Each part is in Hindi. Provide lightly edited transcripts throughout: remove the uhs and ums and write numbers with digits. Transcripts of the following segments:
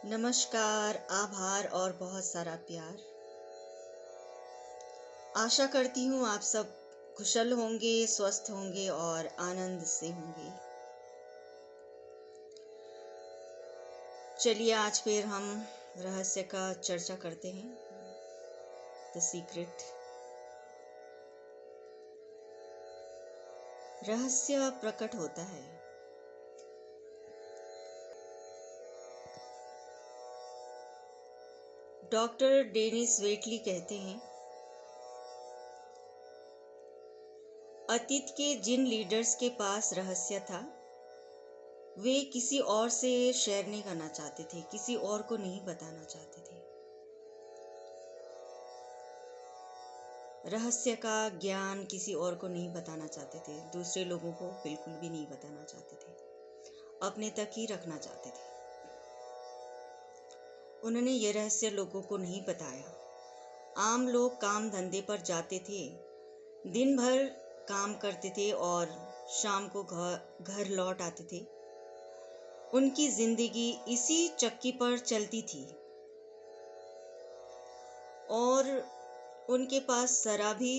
नमस्कार, आभार और बहुत सारा प्यार। आशा करती हूँ आप सब कुशल होंगे, स्वस्थ होंगे और आनंद से होंगे। चलिए आज फिर हम रहस्य का चर्चा करते हैं। The secret. रहस्य प्रकट होता है। डॉक्टर डेनिस वेटली कहते हैं, अतीत के जिन लीडर्स के पास रहस्य था वे किसी और से शेयर नहीं करना चाहते थे, किसी और को नहीं बताना चाहते थे। रहस्य का ज्ञान किसी और को नहीं बताना चाहते थे, दूसरे लोगों को बिल्कुल भी नहीं बताना चाहते थे, अपने तक ही रखना चाहते थे। उन्होंने ये रहस्य लोगों को नहीं बताया। आम लोग काम धंधे पर जाते थे, दिन भर काम करते थे और शाम को घर लौट आते थे। उनकी जिंदगी इसी चक्की पर चलती थी और उनके पास जरा भी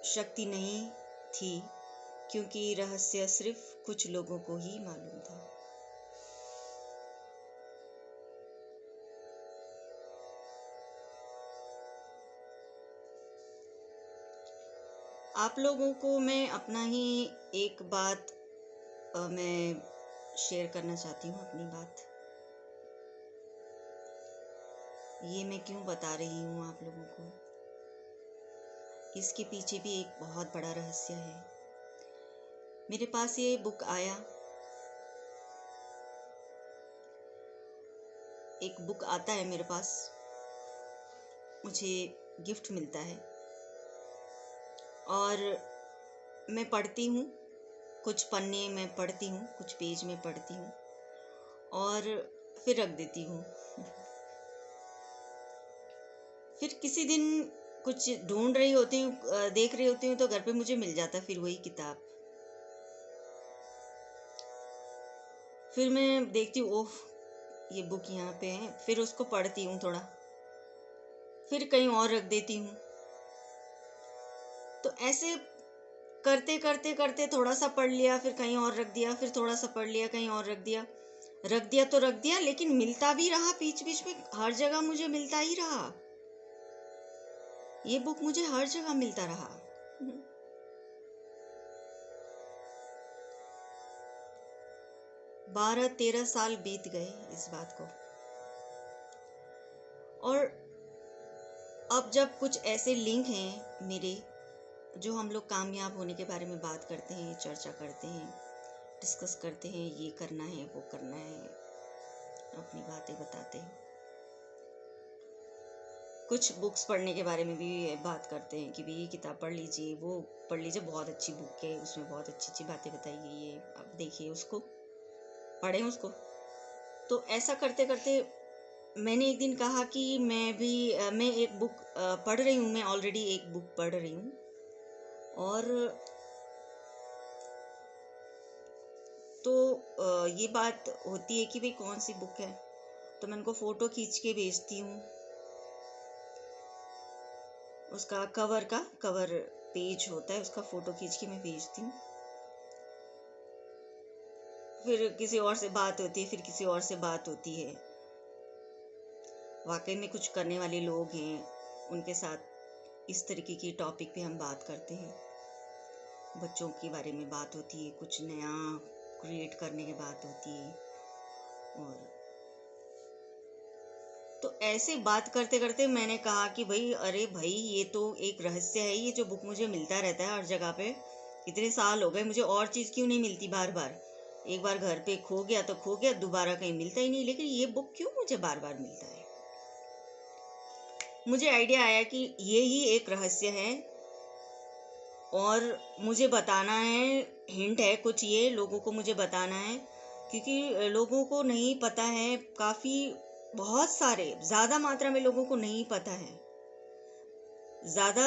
शक्ति नहीं थी, क्योंकि रहस्य सिर्फ कुछ लोगों को ही मालूम था। आप लोगों को मैं अपना ही एक बात मैं शेयर करना चाहती हूँ, अपनी बात। ये मैं क्यों बता रही हूँ आप लोगों को, इसके पीछे भी एक बहुत बड़ा रहस्य है। मेरे पास ये बुक आया, एक बुक आता है मेरे पास, मुझे गिफ्ट मिलता है और मैं पढ़ती हूँ। कुछ पन्ने मैं पढ़ती हूँ, कुछ पेज में पढ़ती हूँ और फिर रख देती हूँ। फिर किसी दिन कुछ ढूंढ रही होती हूँ, देख रही होती हूँ तो घर पे मुझे मिल जाता फिर वही किताब। फिर मैं देखती हूँ, ओह ये बुक यहाँ पे है, फिर उसको पढ़ती हूँ थोड़ा, फिर कहीं और रख देती हूँ। तो ऐसे करते करते करते थोड़ा सा पढ़ लिया, फिर कहीं और रख दिया, फिर थोड़ा सा पढ़ लिया, कहीं और रख दिया तो रख दिया, लेकिन मिलता भी रहा। बीच बीच में हर जगह मुझे मिलता ही रहा, ये बुक मुझे हर जगह मिलता रहा। 12-13 साल बीत गए इस बात को। और अब जब कुछ ऐसे लिंक हैं मेरे, जो हम लोग कामयाब होने के बारे में बात करते हैं, चर्चा करते हैं, डिस्कस करते हैं, ये करना है वो करना है, अपनी बातें बताते हैं। कुछ बुक्स पढ़ने के बारे में भी बात करते हैं कि भी ये किताब पढ़ लीजिए, वो पढ़ लीजिए, बहुत अच्छी बुक है, उसमें बहुत अच्छी अच्छी बातें बताई गई है, आप देखिए उसको, पढ़ें उसको। तो ऐसा करते करते मैंने एक दिन कहा कि मैं एक बुक पढ़ रही हूँ, मैं ऑलरेडी एक बुक पढ़ रही हूँ और तो ये बात होती है कि भाई कौन सी बुक है, तो मैं उनको फ़ोटो खींच के भेजती हूँ। उसका कवर पेज होता है, उसका फ़ोटो खींच के मैं भेजती हूँ। फिर किसी और से बात होती है, फिर किसी और से बात होती है। वाकई में कुछ करने वाले लोग हैं, उनके साथ इस तरीके की टॉपिक पे हम बात करते हैं। बच्चों के बारे में बात होती है, कुछ नया क्रिएट करने की बात होती है। और तो ऐसे बात करते करते मैंने कहा कि भाई, अरे भाई, ये तो एक रहस्य है, ये जो बुक मुझे मिलता रहता है हर जगह पे, इतने साल हो गए, मुझे और चीज़ क्यों नहीं मिलती बार बार। एक बार घर पे खो गया तो खो गया, दोबारा कहीं मिलता ही नहीं, लेकिन ये बुक क्यों मुझे बार बार मिलता है। मुझे आइडिया आया कि ये ही एक रहस्य है और मुझे बताना है, हिंट है कुछ, ये लोगों को मुझे बताना है, क्योंकि लोगों को नहीं पता है, काफ़ी बहुत सारे ज़्यादा मात्रा में लोगों को नहीं पता है, ज़्यादा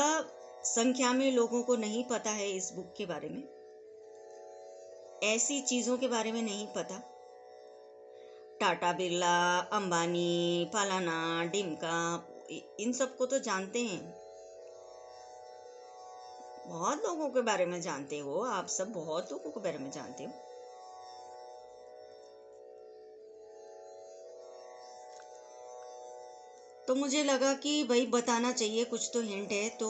संख्या में लोगों को नहीं पता है इस बुक के बारे में, ऐसी चीज़ों के बारे में नहीं पता। टाटा बिरला, अंबानी, फलाना डिमका, इन सबको तो जानते हैं। बहुत लोगों के बारे में जानते हो आप सब, बहुत लोगों के बारे में जानते हो। तो मुझे लगा कि भाई बताना चाहिए, कुछ तो हिंट है। तो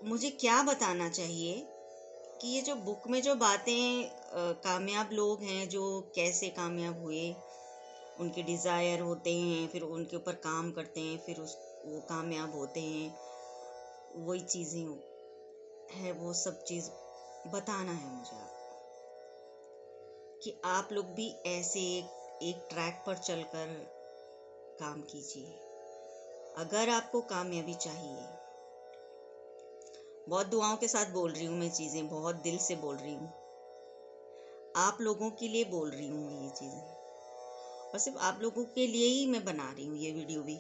मुझे क्या बताना चाहिए कि ये जो बुक में जो बातें, कामयाब लोग हैं जो कैसे कामयाब हुए, उनके डिज़ायर होते हैं, फिर उनके ऊपर काम करते हैं, फिर वो कामयाब होते हैं, वही चीज़ें है, वो सब चीज़ बताना है मुझे कि आप लोग भी ऐसे एक ट्रैक पर चलकर काम कीजिए। अगर आपको कामयाबी चाहिए, बहुत दुआओं के साथ बोल रही हूँ मैं चीज़ें, बहुत दिल से बोल रही हूँ, आप लोगों के लिए बोल रही हूँ मैं ये चीज़ें, और सिर्फ आप लोगों के लिए ही मैं बना रही हूँ ये वीडियो भी।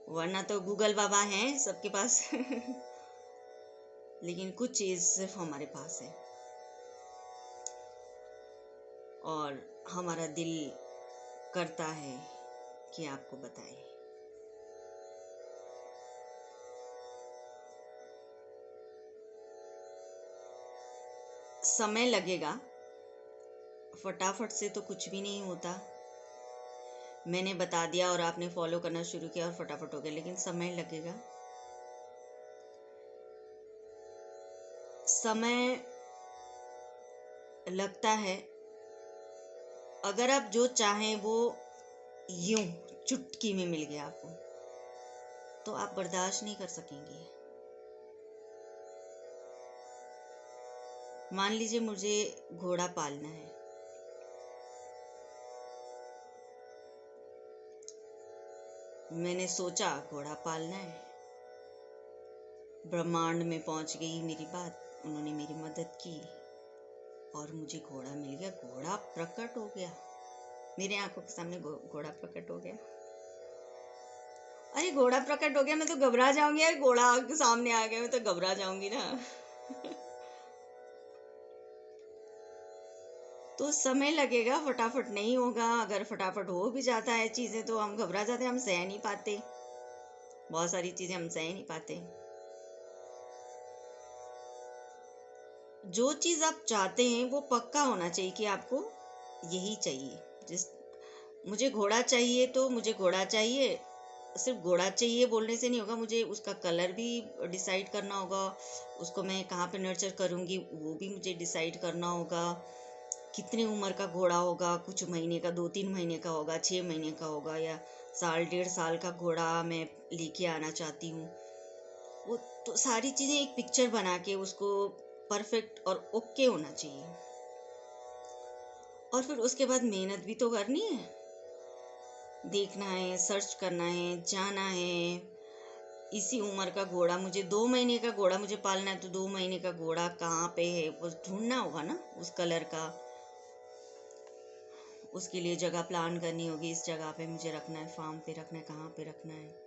वरना तो गूगल बाबा हैं सबके पास लेकिन कुछ चीज़ सिर्फ हमारे पास है, और हमारा दिल करता है कि आपको बताएं। समय लगेगा, फटाफट से तो कुछ भी नहीं होता। मैंने बता दिया और आपने फॉलो करना शुरू किया और फटाफट हो गया, लेकिन समय लगेगा। समय लगता है। अगर आप जो चाहें वो यूं चुटकी में मिल गया आपको, तो आप बर्दाश्त नहीं कर सकेंगे। मान लीजिए मुझे घोड़ा पालना है, मैंने सोचा घोड़ा पालना है, ब्रह्मांड में पहुंच गई मेरी बात, उन्होंने मेरी मदद की और मुझे घोड़ा मिल गया, घोड़ा प्रकट हो गया मेरे आंखों के सामने, घोड़ा प्रकट हो गया। अरे घोड़ा प्रकट हो गया, मैं तो घबरा जाऊंगी यार, घोड़ा सामने आ गया मैं तो घबरा जाऊंगी ना तो समय लगेगा, फटाफट नहीं होगा। अगर फटाफट हो भी जाता है चीजें तो हम घबरा जाते हैं, हम सह नहीं पाते, बहुत सारी चीजें हम सह नहीं पाते। जो चीज आप चाहते हैं वो पक्का होना चाहिए कि आपको यही चाहिए। जिस मुझे घोड़ा चाहिए तो मुझे घोड़ा चाहिए, सिर्फ घोड़ा चाहिए बोलने से नहीं होगा, मुझे उसका कलर भी डिसाइड करना होगा, उसको मैं कहाँ पे नर्चर करूँगी वो भी मुझे डिसाइड करना होगा, कितने उम्र का घोड़ा होगा, कुछ महीने का, 2-3 महीने का होगा, 6 महीने का होगा, या साल 1.5 साल का घोड़ा मैं लेके आना चाहती हूँ। वो तो सारी चीज़ें एक पिक्चर बना के उसको परफेक्ट और ओके होना चाहिए, और फिर उसके बाद मेहनत भी तो करनी है, देखना है, सर्च करना है, जाना है। इसी उम्र का घोड़ा मुझे 2 महीने का घोड़ा मुझे पालना है, तो 2 महीने का घोड़ा कहाँ पे है वो ढूंढना होगा ना, उस कलर का। उसके लिए जगह प्लान करनी होगी, इस जगह पे मुझे रखना है, फार्म पे रखना है, कहाँ पे रखना है,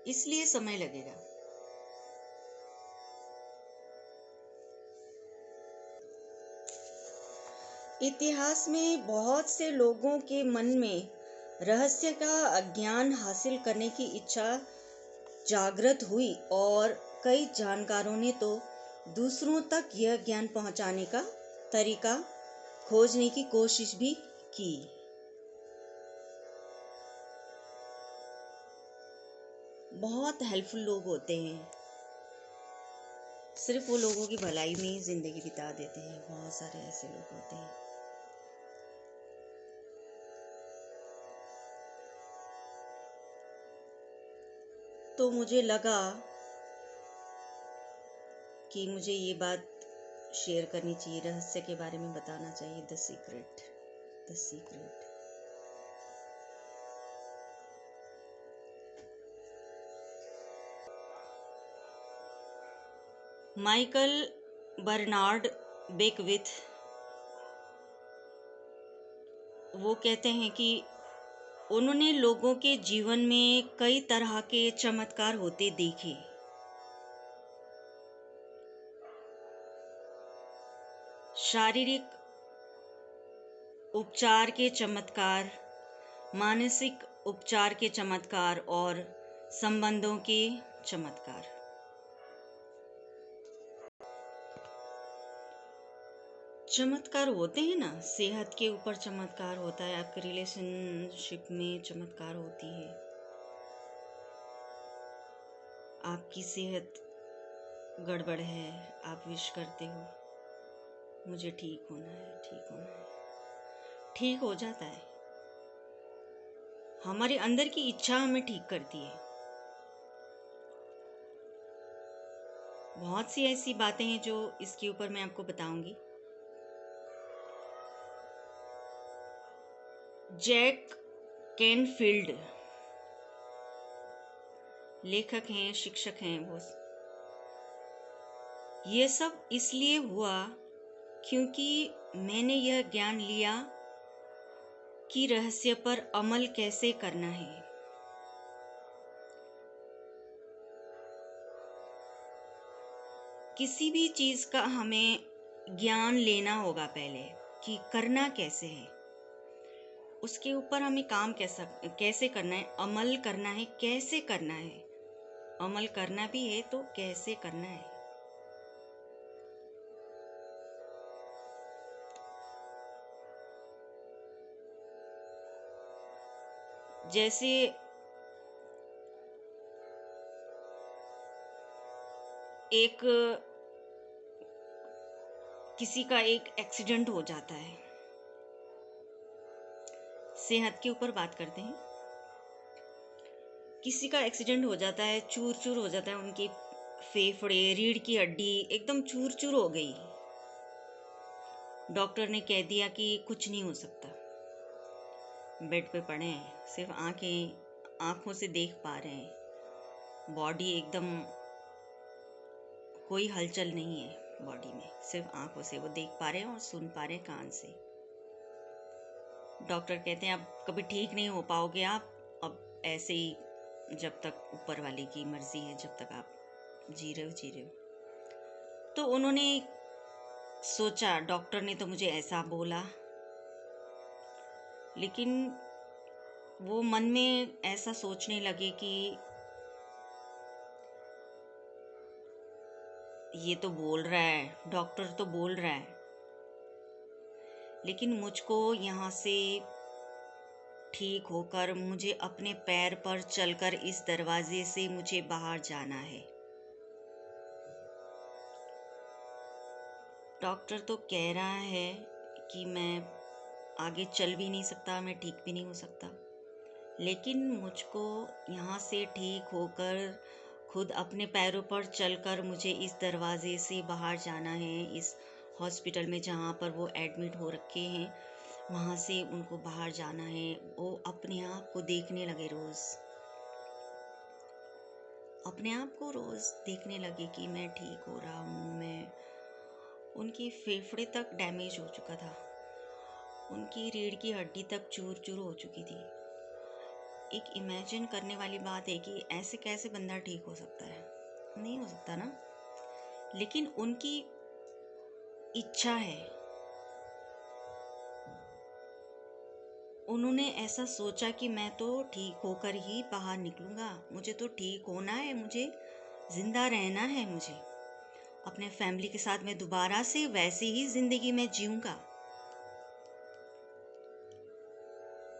इसलिए समय लगेगा। इतिहास में बहुत से लोगों के मन में रहस्य का ज्ञान हासिल करने की इच्छा जागृत हुई, और कई जानकारों ने तो दूसरों तक यह ज्ञान पहुंचाने का तरीका खोजने की कोशिश भी की। बहुत हेल्पफुल लोग होते हैं, सिर्फ वो लोगों की भलाई में ही जिंदगी बिता देते हैं, बहुत सारे ऐसे लोग होते हैं। तो मुझे लगा कि मुझे ये बात शेयर करनी चाहिए, रहस्य के बारे में बताना चाहिए, the secret, the secret. Michael Bernard Beckwith वो कहते हैं कि उन्होंने लोगों के जीवन में कई तरह के चमत्कार होते देखे, शारीरिक उपचार के चमत्कार, मानसिक उपचार के चमत्कार और संबंधों के चमत्कार। चमत्कार होते हैं ना, सेहत के ऊपर चमत्कार होता है, आपके रिलेशनशिप में चमत्कार होती है। आपकी सेहत गड़बड़ है, आप विश करते हो मुझे ठीक होना है, ठीक होना है, ठीक हो जाता है। हमारे अंदर की इच्छा हमें ठीक करती है। बहुत सी ऐसी बातें हैं जो इसके ऊपर मैं आपको बताऊंगी। जैक कैनफील्ड लेखक हैं, शिक्षक हैं वो। ये सब इसलिए हुआ क्योंकि मैंने यह ज्ञान लिया कि रहस्य पर अमल कैसे करना है। किसी भी चीज का हमें ज्ञान लेना होगा पहले कि करना कैसे है, उसके ऊपर हमें काम कैसे करना है, अमल करना है, कैसे करना है। अमल करना भी है तो कैसे करना है। जैसे एक किसी का एक एक्सीडेंट हो जाता है, सेहत के ऊपर बात करते हैं। किसी का एक्सीडेंट हो जाता है, चूर चूर हो जाता है, उनके फेफड़े, रीढ़ की हड्डी एकदम चूर चूर हो गई। डॉक्टर ने कह दिया कि कुछ नहीं हो सकता। बेड पे पड़े हैं, सिर्फ आंखों से देख पा रहे हैं, बॉडी एकदम कोई हलचल नहीं है बॉडी में, सिर्फ आंखों से वो देख पा रहे हैं और सुन पा रहे हैं कान से। डॉक्टर कहते हैं अब कभी ठीक नहीं हो पाओगे आप, अब ऐसे ही जब तक ऊपर वाले की मर्जी है, जब तक आप जी रहे हो। तो उन्होंने सोचा, डॉक्टर ने तो मुझे ऐसा बोला, लेकिन वो मन में ऐसा सोचने लगे कि ये तो बोल रहा है, डॉक्टर तो बोल रहा है, लेकिन मुझको यहाँ से ठीक होकर मुझे अपने पैर पर चलकर इस दरवाजे से मुझे बाहर जाना है। डॉक्टर तो कह रहा है कि मैं आगे चल भी नहीं सकता, मैं ठीक भी नहीं हो सकता, लेकिन मुझको यहाँ से ठीक होकर खुद अपने पैरों पर चलकर मुझे इस दरवाजे से बाहर जाना है। इस हॉस्पिटल में जहाँ पर वो एडमिट हो रखे हैं, वहाँ से उनको बाहर जाना है। वो अपने आप को देखने लगे, अपने आप को रोज़ देखने लगे कि मैं ठीक हो रहा हूँ। उनकी फेफड़े तक डैमेज हो चुका था, उनकी रीढ़ की हड्डी तक चूर चूर हो चुकी थी। एक इमेजिन करने वाली बात है कि ऐसे कैसे बंदा ठीक हो सकता है, नहीं हो सकता ना। लेकिन उनकी इच्छा है, उन्होंने ऐसा सोचा कि मैं तो ठीक होकर ही बाहर निकलूंगा, मुझे तो ठीक होना है, मुझे जिंदा रहना है, मुझे अपने फैमिली के साथ मैं दोबारा से वैसी ही जिंदगी में जीऊंगा।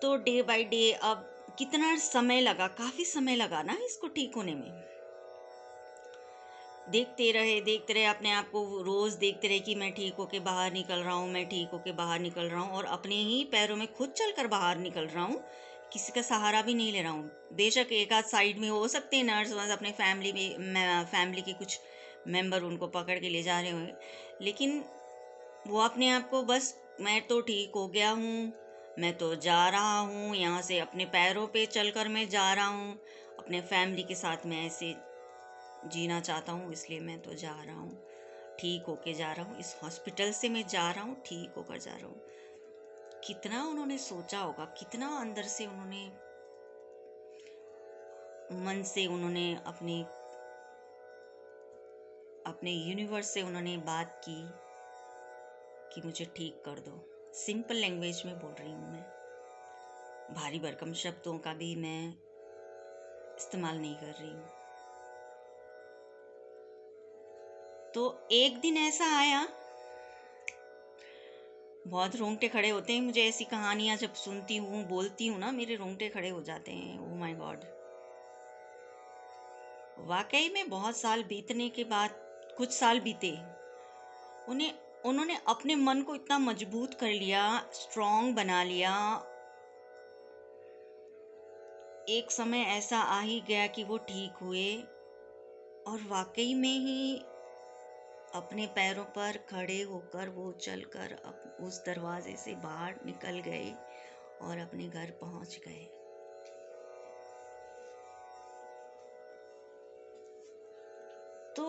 तो डे बाय डे अब कितना समय लगा, काफी समय लगा ना इसको ठीक होने में। देखते रहे अपने आप को, रोज देखते रहे कि मैं ठीक होके बाहर निकल रहा हूँ, मैं ठीक होके बाहर निकल रहा हूँ और अपने ही पैरों में खुद चलकर बाहर निकल रहा हूँ, किसी का सहारा भी नहीं ले रहा हूँ। बेशक एक आध साइड में हो सकते हैं नर्स वर्स, अपने फैमिली के कुछ मेंबर उनको पकड़ के ले जा रहे होंगे, लेकिन वो अपने आप को बस मैं तो ठीक हो गया हूँ, मैं तो जा रहा हूँ यहाँ से, अपने पैरों पे चलकर मैं जा रहा हूँ, अपने फैमिली के साथ मैं ऐसे जीना चाहता हूँ, इसलिए मैं तो जा रहा हूँ, ठीक होके जा रहा हूँ, इस हॉस्पिटल से मैं जा रहा हूँ, ठीक होकर जा रहा हूँ। कितना उन्होंने सोचा होगा, कितना अंदर से उन्होंने, मन से उन्होंने अपने यूनिवर्स से उन्होंने बात की कि मुझे ठीक कर दो। सिंपल लैंग्वेज में बोल रही हूँ मैं, भारी भरकम शब्दों का भी मैं इस्तेमाल नहीं कर रही हूँ। तो एक दिन ऐसा आया, बहुत रोंगटे खड़े होते हैं मुझे ऐसी कहानियां जब सुनती हूँ, बोलती हूँ ना, मेरे रोंगटे खड़े हो जाते हैं। Oh my God. वाकई में बहुत साल बीतने के बाद, कुछ साल बीते, उन्होंने अपने मन को इतना मजबूत कर लिया, स्ट्रॉन्ग बना लिया। एक समय ऐसा आ ही गया कि वो ठीक हुए और वाकई में ही अपने पैरों पर खड़े होकर वो चलकर उस दरवाजे से बाहर निकल गए और अपने घर पहुंच गए। तो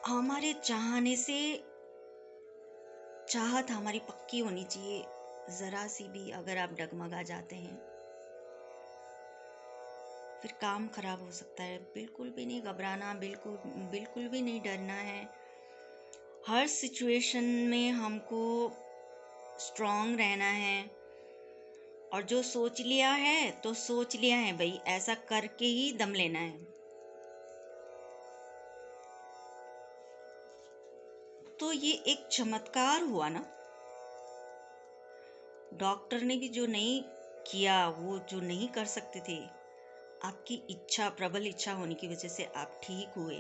हमारे चाहने से चाहत हमारी पक्की होनी चाहिए। जरा सी भी अगर आप डगमगा जाते हैं फिर काम खराब हो सकता है। बिल्कुल भी नहीं घबराना, बिल्कुल भी नहीं डरना है। हर सिचुएशन में हमको स्ट्रॉन्ग रहना है और जो सोच लिया है तो सोच लिया है भाई, ऐसा करके ही दम लेना है। तो ये एक चमत्कार हुआ ना। डॉक्टर ने भी जो नहीं किया, वो जो नहीं कर सकते थे, आपकी इच्छा, प्रबल इच्छा होने की वजह से आप ठीक हुए।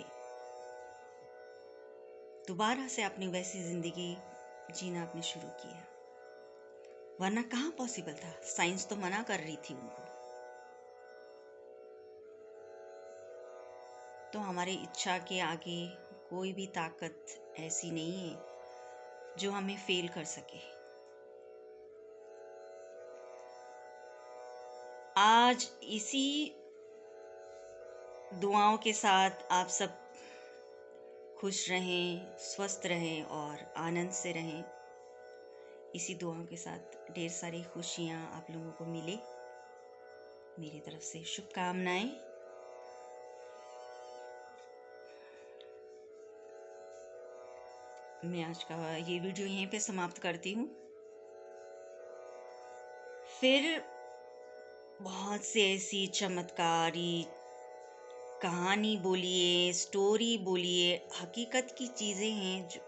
दोबारा से अपनी वैसी जिंदगी जीना आपने शुरू किया, वरना कहाँ पॉसिबल था। साइंस तो मना कर रही थी उनको। तो हमारी इच्छा के आगे कोई भी ताकत ऐसी नहीं है जो हमें फेल कर सके। आज इसी दुआओं के साथ आप सब खुश रहें, स्वस्थ रहें और आनंद से रहें। इसी दुआओं के साथ ढेर सारी खुशियाँ आप लोगों को मिले। मेरी तरफ से शुभकामनाएं। मैं आज का ये वीडियो यहीं पे समाप्त करती हूँ। फिर बहुत सी ऐसी चमत्कारी कहानी बोलिए, स्टोरी बोलिए, हकीकत की चीज़ें हैं जो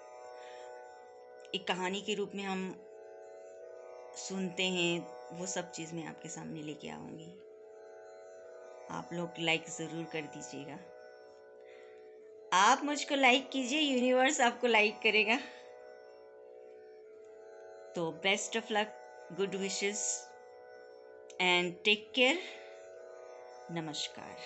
एक कहानी के रूप में हम सुनते हैं, वो सब चीज़ मैं आपके सामने लेके आऊँगी। आप लोग लाइक ज़रूर कर दीजिएगा। आप मुझको लाइक कीजिए, यूनिवर्स आपको लाइक करेगा। तो best of luck, good wishes and take care. नमस्कार।